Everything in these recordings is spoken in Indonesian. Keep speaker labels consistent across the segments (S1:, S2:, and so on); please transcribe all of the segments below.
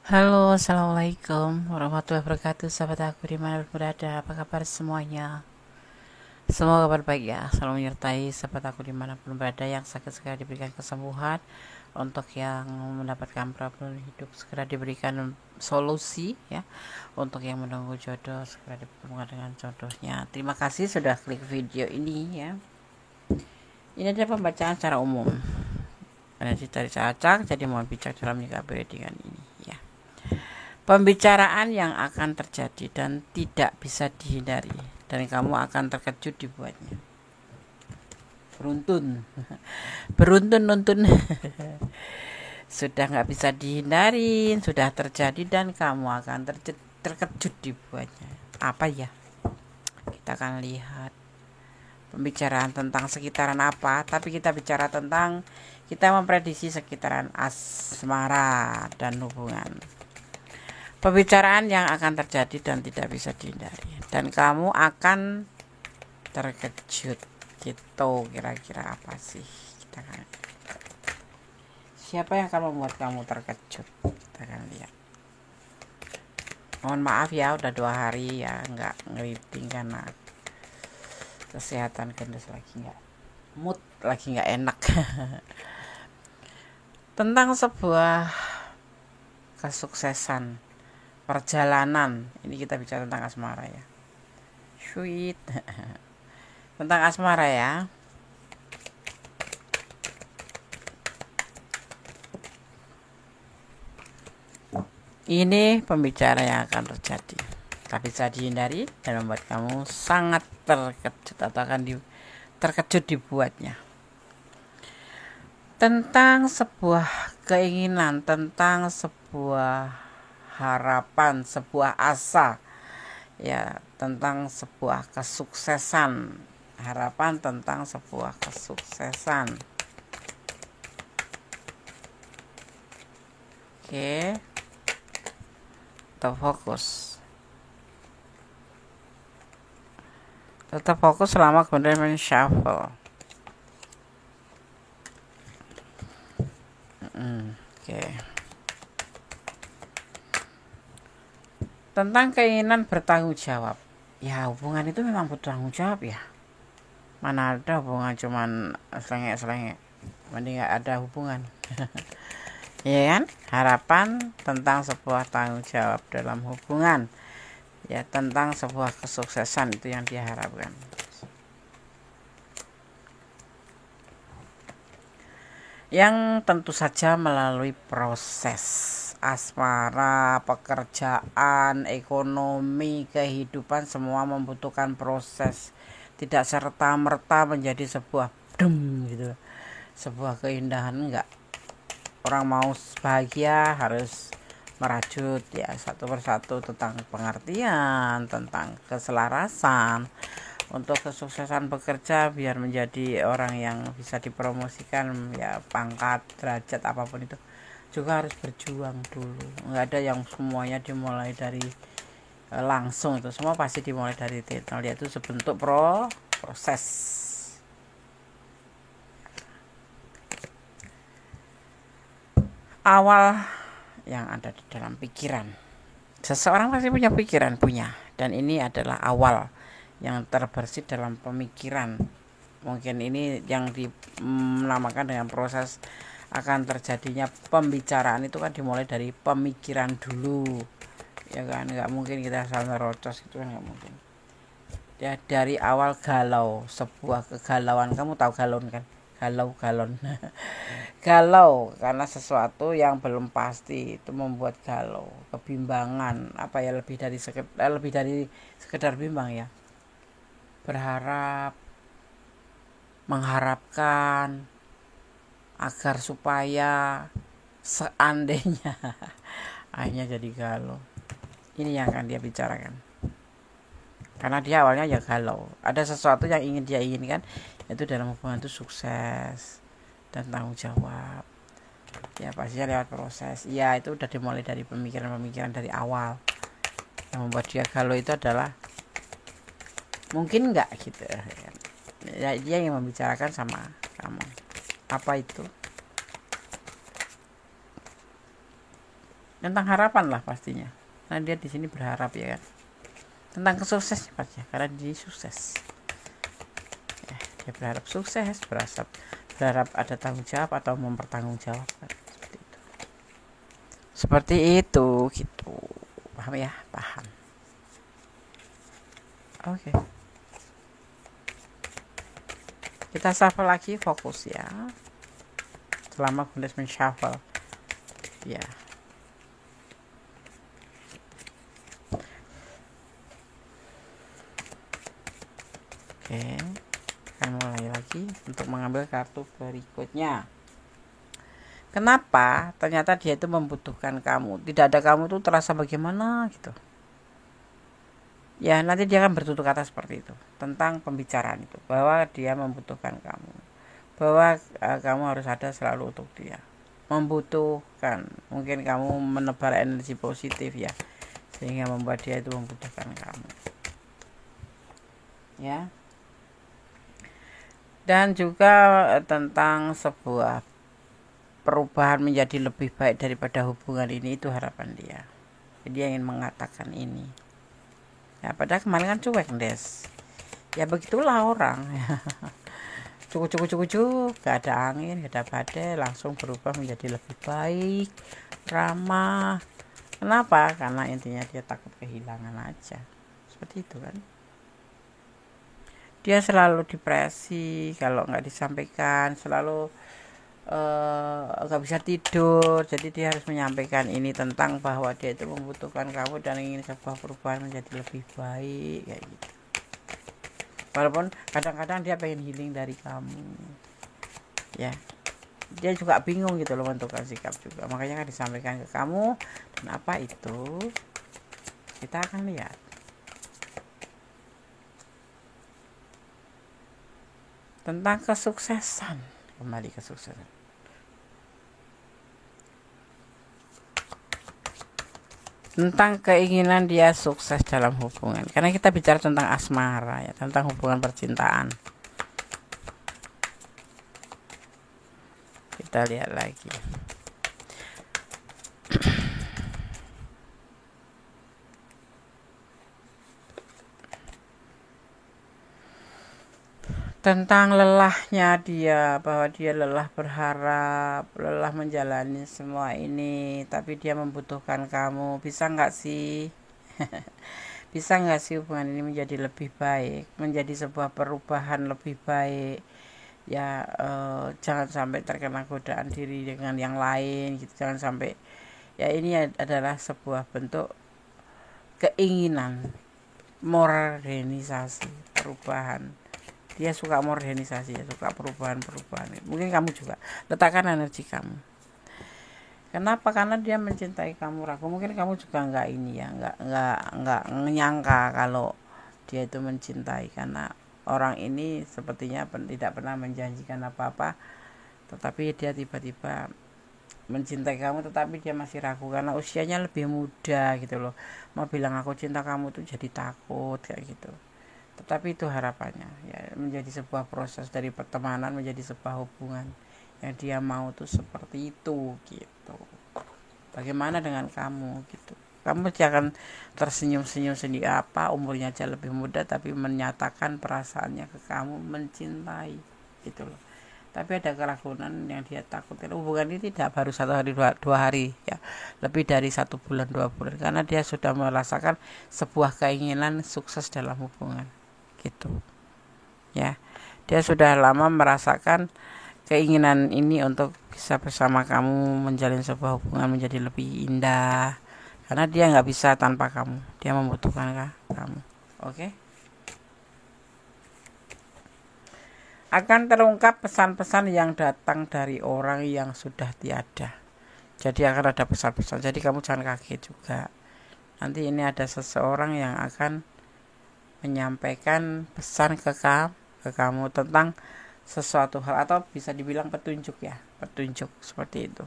S1: Halo, assalamualaikum warahmatullahi wabarakatuh. Sahabat aku dimanapun berada, apa kabar semuanya? Semoga kabar baik ya, selalu menyertai sahabat aku dimanapun berada. Yang sakit segera diberikan kesembuhan, untuk yang mendapatkan problem hidup segera diberikan solusi ya, untuk yang menunggu jodoh segera dipertemukan dengan jodohnya. Terima kasih sudah klik video ini ya. Ini adalah pembacaan secara umum, energi dari acak, jadi mohon bijak dalam menyikapi dengan ini ya. Pembicaraan yang akan terjadi dan tidak bisa dihindari, dan kamu akan terkejut dibuatnya. Beruntun, beruntun nuntun. Sudah nggak bisa dihindarin, sudah terjadi dan kamu akan terkejut dibuatnya. Apa ya? Kita akan lihat pembicaraan tentang sekitaran apa, tapi kita bicara tentang, kita memprediksi sekitaran asmara dan hubungan. Pembicaraan yang akan terjadi dan tidak bisa dihindari, dan kamu akan terkejut gitu. Kira-kira apa sih? Siapa yang akan membuat kamu terkejut? Kita akan lihat. Mohon maaf ya, udah 2 hari ya nggak ngeriting karena kesehatan Gendes lagi nggak mood, lagi nggak enak. Tentang sebuah kesuksesan perjalanan, ini kita bicara tentang asmara ya. Sweet. Tentang asmara ya. Ini pembicara yang akan terjadi, tapi bisa dihindari dan membuat kamu sangat terkejut atau akan terkejut dibuatnya. Tentang sebuah keinginan, tentang sebuah harapan, sebuah asa, ya, tentang sebuah kesuksesan, harapan tentang sebuah kesuksesan. Oke, tetap fokus. Tetap fokus selama kemudian men-shuffle. Oke. Tentang keinginan bertanggung jawab. Ya, hubungan itu memang butuh tanggung jawab ya. Mana ada hubungan cuman selengek-selengek. Mending gak ada hubungan. Ya kan? Harapan tentang sebuah tanggung jawab dalam hubungan. Ya, tentang sebuah kesuksesan itu yang diharapkan. Yang tentu saja melalui proses asmara, pekerjaan, ekonomi, kehidupan, semua membutuhkan proses. Tidak serta-merta menjadi sebuah gitu. Sebuah keindahan, enggak. Orang mau bahagia harus merajut ya, satu persatu, tentang pengertian, tentang keselarasan. Untuk kesuksesan bekerja, biar menjadi orang yang bisa dipromosikan ya, pangkat, derajat, apapun itu juga harus berjuang dulu. Nggak ada yang semuanya dimulai dari langsung, itu semua pasti dimulai dari titel, yaitu sebentuk proses. Awal yang ada di dalam pikiran, seseorang pasti punya pikiran, dan ini adalah awal yang terbersih dalam pemikiran. Mungkin ini yang dinamakan dengan proses akan terjadinya pembicaraan, itu kan dimulai dari pemikiran dulu ya kan. Nggak mungkin kita salah rocos, itu kan nggak mungkin ya. Dari awal galau, sebuah kegalauan, kamu tahu galon kan, galon. Galau karena sesuatu yang belum pasti, itu membuat galau, kebimbangan, apa ya, lebih dari sekedar bimbang ya, berharap, mengharapkan agar supaya, seandainya, akhirnya jadi galau. Ini yang akan dia bicarakan, karena dia awalnya ya galau, ada sesuatu yang ingin dia inginkan, yaitu dalam hubungan itu sukses dan tanggung jawab ya, pastinya lewat proses ya. Itu udah dimulai dari pemikiran-pemikiran dari awal. Yang membuat dia galau itu adalah mungkin enggak gitu ya, dia yang membicarakan sama kamu. Apa itu? tentang harapan lah pastinya. Nah dia di sini berharap ya kan, tentang kesuksesan pastinya karena dia sukses. Ya, dia berharap sukses, berharap ada tanggung jawab atau mempertanggungjawabkan seperti itu gitu. Paham ya? Paham. Oke. Kita shuffle lagi, fokus ya. Selama Gundes men-shuffle. Ya. Oke. Akan mulai lagi untuk mengambil kartu berikutnya. Kenapa? Ternyata dia itu membutuhkan kamu. Tidak ada kamu tuh terasa bagaimana gitu. Ya nanti dia akan bertutur kata seperti itu tentang pembicaraan itu, bahwa dia membutuhkan kamu, bahwa kamu harus ada selalu untuk dia, membutuhkan. Mungkin kamu menebar energi positif ya, sehingga membuat dia itu membutuhkan kamu ya. Dan juga tentang sebuah perubahan menjadi lebih baik daripada hubungan ini, itu harapan dia. Jadi dia ingin mengatakan ini ya, padahal kemarin kan cuek Des. Ya begitulah orang cukup gak ada angin, gak ada badai, langsung berubah menjadi lebih baik, ramah. Kenapa? Karena intinya dia takut kehilangan aja, seperti itu kan. Dia selalu depresi kalau nggak disampaikan, selalu nggak bisa tidur. Jadi dia harus menyampaikan ini tentang bahwa dia itu membutuhkan kamu dan ingin sebuah perubahan menjadi lebih baik kayak gitu. Walaupun kadang-kadang dia pengen healing dari kamu ya, dia juga bingung gitu loh menentukan sikap juga, makanya kan disampaikan ke kamu. Dan apa itu kita akan lihat. Tentang kesuksesan, kembali kesuksesan, tentang keinginan dia sukses dalam hubungan, karena kita bicara tentang asmara ya, tentang hubungan percintaan. Kita lihat lagi. Tentang lelahnya dia, bahwa dia lelah berharap, lelah menjalani semua ini, tapi dia membutuhkan kamu. Bisa nggak sih? Bisa nggak sih hubungan ini menjadi lebih baik, menjadi sebuah perubahan lebih baik? Ya jangan sampai terkena godaan diri dengan yang lain gitu. Jangan sampai, ya ini adalah sebuah bentuk keinginan modernisasi, perubahan. Dia suka modernisasi ya, suka perubahan-perubahan. Mungkin kamu juga letakkan energi kamu. Kenapa? Karena dia mencintai kamu, Ragu. Mungkin kamu juga nggak ini ya, nggak menyangka kalau dia itu mencintai, karena orang ini sepertinya tidak pernah menjanjikan apa-apa, tetapi dia tiba-tiba mencintai kamu, tetapi dia masih ragu karena usianya lebih muda gitu loh. Mau bilang aku cinta kamu tuh jadi takut kayak gitu. Tetapi itu harapannya ya, menjadi sebuah proses dari pertemanan menjadi sebuah hubungan yang dia mau tuh seperti itu gitu. Bagaimana dengan kamu gitu? Kamu jangan tersenyum-senyum sendiri, apa umurnya aja lebih muda tapi menyatakan perasaannya ke kamu, mencintai gitu loh. Tapi ada keraguan yang dia takutkan. Hubungan ini tidak baru 1 hari 2 hari ya, lebih dari 1 bulan 2 bulan, karena dia sudah merasakan sebuah keinginan sukses dalam hubungan gitu ya. Dia sudah lama merasakan keinginan ini untuk bisa bersama kamu, menjalin sebuah hubungan menjadi lebih indah, karena dia nggak bisa tanpa kamu, dia membutuhkan kamu. Oke. Akan terungkap pesan-pesan yang datang dari orang yang sudah tiada. Jadi akan ada pesan-pesan, jadi kamu jangan kaget juga. Nanti ini ada seseorang yang akan menyampaikan pesan ke kamu tentang sesuatu hal, atau bisa dibilang petunjuk ya, petunjuk seperti itu.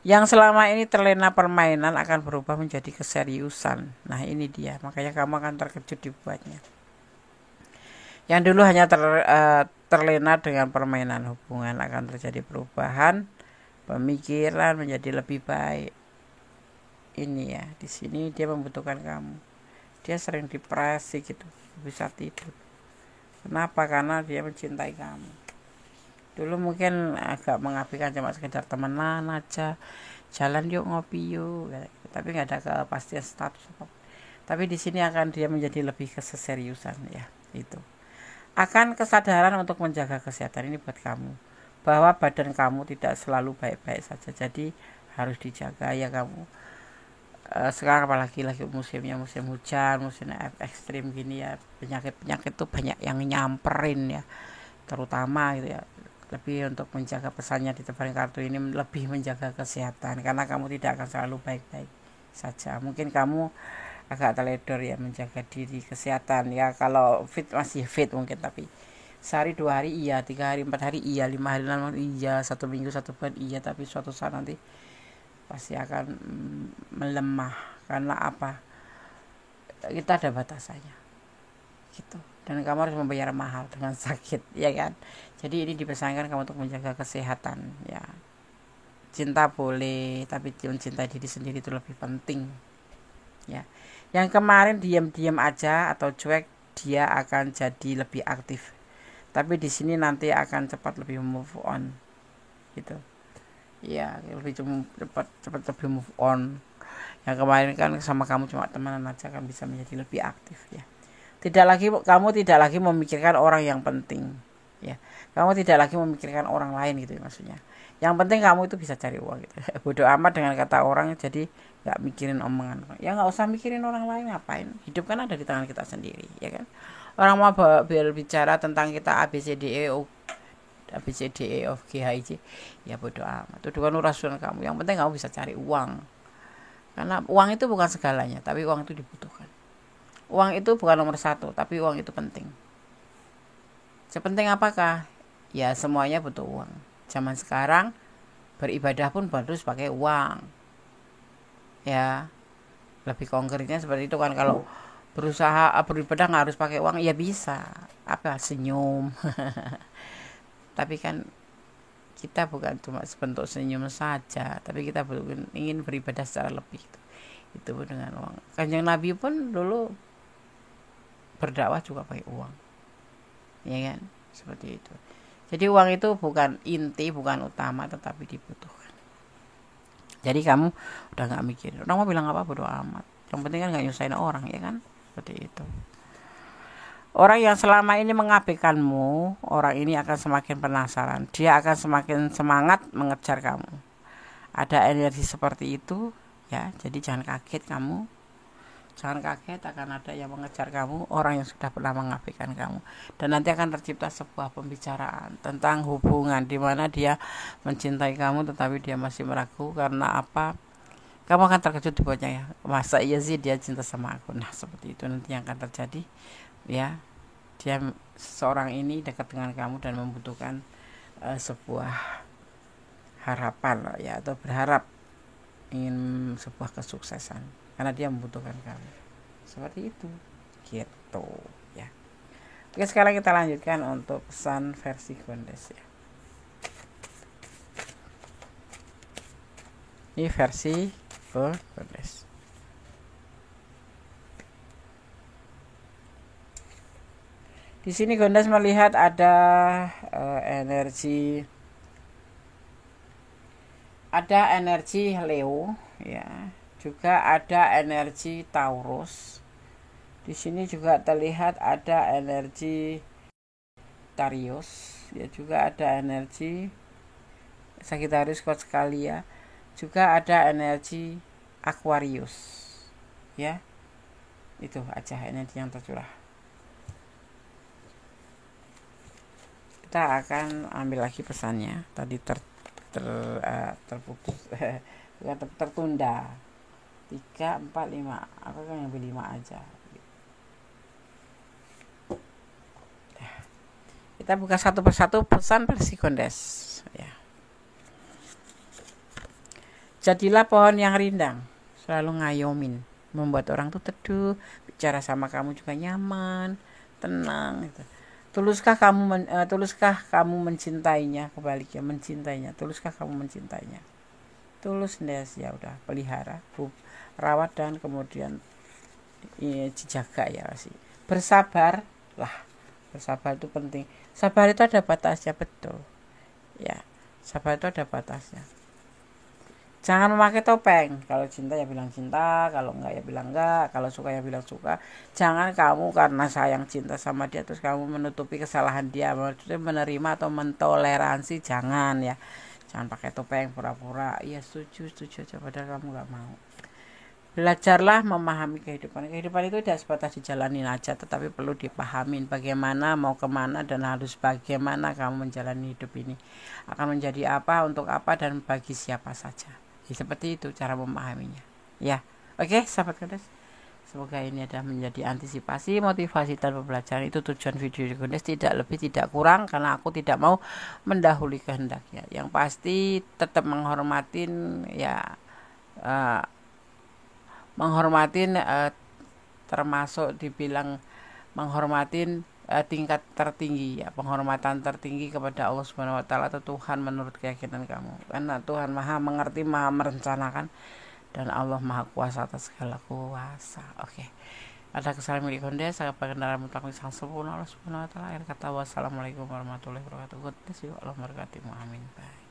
S1: Yang selama ini terlena permainan akan berubah menjadi keseriusan. Nah ini dia, makanya kamu akan terkejut dibuatnya. Yang dulu hanya terlena dengan permainan hubungan akan terjadi perubahan, pemikiran menjadi lebih baik. Ini ya, di sini dia membutuhkan kamu. Dia sering depresi gitu, bisa tidur. Kenapa? Karena dia mencintai kamu. Dulu mungkin agak mengabaikan, cuma sekedar temenan aja, jalan yuk, ngopi yuk, tapi nggak ada kepastian status. Tapi di sini akan dia menjadi lebih keseriusan ya, itu. Akan kesadaran untuk menjaga kesehatan ini buat kamu, bahwa badan kamu tidak selalu baik-baik saja, jadi harus dijaga ya kamu. Sekarang apalagi lagi musimnya musim hujan, musim ekstrim gini ya, penyakit tuh banyak yang nyamperin ya, terutama gitu ya. Lebih untuk menjaga pesannya di depan kartu ini, lebih menjaga kesehatan, karena kamu tidak akan selalu baik-baik saja. Mungkin kamu agak teledor ya menjaga diri kesehatan ya, kalau fit masih fit mungkin, tapi sehari 2 hari iya, 3 hari 4 hari iya, 5 hari iya, 1 minggu 1 bulan iya, tapi suatu saat nanti pasti akan melemah. Karena apa? Kita ada batasannya gitu, dan kamu harus membayar mahal dengan sakit ya kan. Jadi ini dipesankan kamu untuk menjaga kesehatan ya. Cinta boleh, tapi mencintai diri sendiri itu lebih penting ya. Yang kemarin diam-diam aja atau cuek, dia akan jadi lebih aktif, tapi di sini nanti akan cepat lebih move on gitu ya, lebih cepat lebih move on. Yang kemarin kan sama kamu cuma temenan aja, kan bisa menjadi lebih aktif ya. Kamu tidak lagi memikirkan orang yang penting ya. Kamu tidak lagi memikirkan orang lain gitu ya, maksudnya. Yang penting kamu itu bisa cari uang gitu. Bodoh amat dengan kata orang, jadi nggak mikirin omongan. Ya nggak usah mikirin orang lain, ngapain? Hidup kan ada di tangan kita sendiri ya kan. Orang mau berbicara tentang kita ABCDE of GHIJ, ya bodoh amat. Itu kan urusan kamu. Yang penting kamu bisa cari uang. Karena uang itu bukan segalanya, tapi uang itu dibutuhkan. Uang itu bukan nomor 1, tapi uang itu penting. Sepenting apakah? Ya semuanya butuh uang. Zaman sekarang beribadah pun harus pakai uang. Ya, lebih konkretnya seperti itu kan. Kalau berusaha beribadah nggak harus pakai uang, ya bisa. Apa, senyum. Tapi kan kita bukan cuma sebentuk senyum saja, tapi kita ingin beribadah secara lebih. Itu pun dengan uang. Kanjeng Nabi pun dulu berdakwah juga pakai uang, ya kan, seperti itu. Jadi uang itu bukan inti, bukan utama, tetapi dibutuhkan. Jadi kamu udah nggak mikir orang mau bilang apa, bodo amat. Yang penting kan nggak nyusahin orang, ya kan, seperti itu. Orang yang selama ini mengabaikanmu, orang ini akan semakin penasaran. Dia akan semakin semangat mengejar kamu. Ada energi seperti itu, ya. Jadi jangan kaget kamu. Jangan kaget akan ada yang mengejar kamu, orang yang sudah pernah mengabaikan kamu. Dan nanti akan tercipta sebuah pembicaraan tentang hubungan di mana dia mencintai kamu tetapi dia masih meragu. Karena apa? Kamu akan terkejut dibuatnya ya. Masa iya sih dia cinta sama aku? Nah, seperti itu nanti yang akan terjadi ya. Dia seorang ini dekat dengan kamu dan membutuhkan sebuah harapan ya, atau berharap ingin sebuah kesuksesan karena dia membutuhkan kamu. Seperti itu gitu ya. Oke, sekarang kita lanjutkan untuk pesan versi Gondes ya. Ini versi Gondes. Di sini Gondes melihat ada energi Leo ya. Juga ada energi Taurus. Di sini juga terlihat ada energi Sagittarius, ya, juga ada energi Sagittarius kuat sekali ya. Juga ada energi Aquarius. Ya. Itu aja energi yang tercurah. Kita akan ambil lagi pesannya. Tadi terputus tertunda. 3, 4, 5. Aku kan yang 5 aja. Kita buka satu persatu pesan versi Gondes ya. Jadilah pohon yang rindang, selalu ngayomin, membuat orang tuh teduh, bicara sama kamu juga nyaman, tenang gitu. Tuluskah kamu mencintainya? Kebaliknya, mencintainya. Tuluskah kamu mencintainya? Tulus, Des, ya udah, pelihara, rawat, dan kemudian dijaga ya sih. Bersabar lah, bersabar itu penting. Sabar itu ada batasnya, betul ya. Sabar itu ada batasnya. Jangan memakai topeng. Kalau cinta ya bilang cinta, kalau enggak ya bilang enggak, kalau suka ya bilang suka. Jangan kamu karena sayang cinta sama dia terus kamu menutupi kesalahan dia, maksudnya menerima atau mentoleransi. Jangan ya. Jangan pakai topeng pura-pura. Iya, setuju aja padahal kamu enggak mau. Belajarlah memahami kehidupan. Kehidupan itu tidak sebatas dijalanin aja, tetapi perlu dipahamin bagaimana, mau kemana, dan harus bagaimana kamu menjalani hidup ini. Akan menjadi apa, untuk apa, dan bagi siapa saja. Ya, seperti itu cara memahaminya. Ya, oke, sahabat Gondes. Semoga ini ada menjadi antisipasi, motivasi, dan pembelajaran. Itu tujuan video Gondes, tidak lebih tidak kurang, karena aku tidak mau mendahului kehendaknya. Yang pasti tetap menghormatin ya, menghormatin termasuk dibilang menghormatin tingkat tertinggi ya, penghormatan tertinggi kepada Allah Subhanahu wa taala atau Tuhan menurut keyakinan kamu. Karena Tuhan Maha mengerti, Maha merencanakan, dan Allah Maha kuasa atas segala kuasa. Oke. Ada kesalahan milik Gondes, saya kendaraan mutlak sang sempurna Allah Subhanahu wa taala. Akhir kata wassalamualaikum warahmatullahi wabarakatuh. God bless you. Allah memberkati. Amin. Bye.